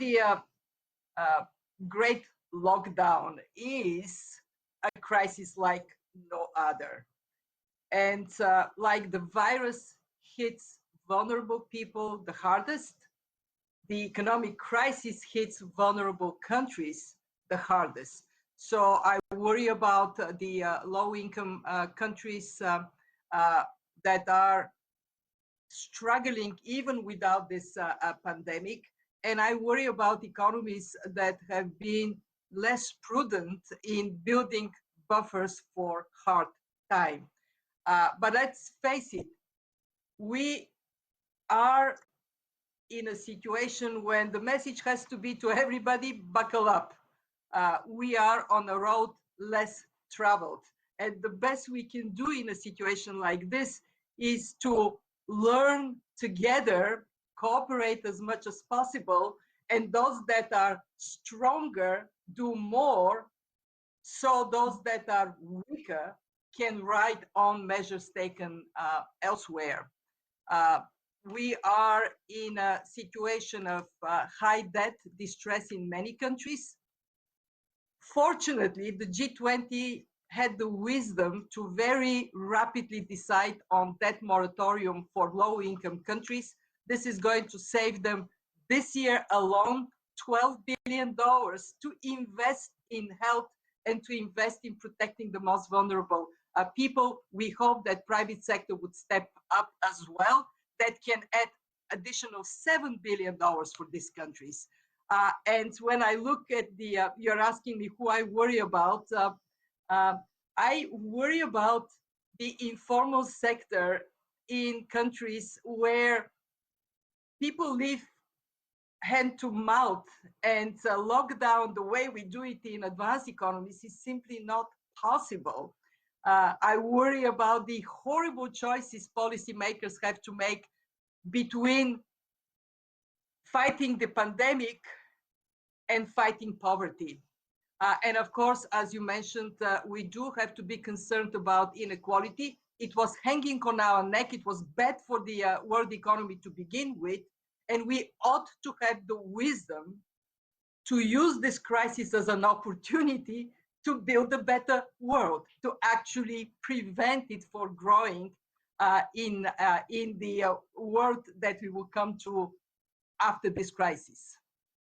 the great lockdown is a crisis like no other. And like the virus hits vulnerable people the hardest, the economic crisis hits vulnerable countries the hardest. So I worry about the low-income countries that are struggling even without this pandemic. And I worry about economies that have been less prudent in building buffers for hard time. But let's face it, we are in a situation when the message has to be to everybody, buckle up. We are on a road less traveled. And the best we can do in a situation like this is to learn together, cooperate as much as possible, and those that are stronger do more, so those that are weaker can ride on measures taken elsewhere. We are in a situation of high debt distress in many countries. Fortunately, the G20 had the wisdom to very rapidly decide on debt moratorium for low-income countries. This is going to save them this year alone $12 billion to invest in health and to invest in protecting the most vulnerable people. We hope that private sector would step up as well. That can add additional $7 billion for these countries. And when I look at the, you're asking me who I worry about, I worry about the informal sector in countries where people live hand to mouth, and lockdown the way we do it in advanced economies is simply not possible. I worry about the horrible choices policymakers have to make between fighting the pandemic and fighting poverty. And of course, as you mentioned, we do have to be concerned about inequality. It was hanging on our neck. It was bad for the world economy to begin with. And we ought to have the wisdom to use this crisis as an opportunity to build a better world, to actually prevent it from growing in the world that we will come to after this crisis.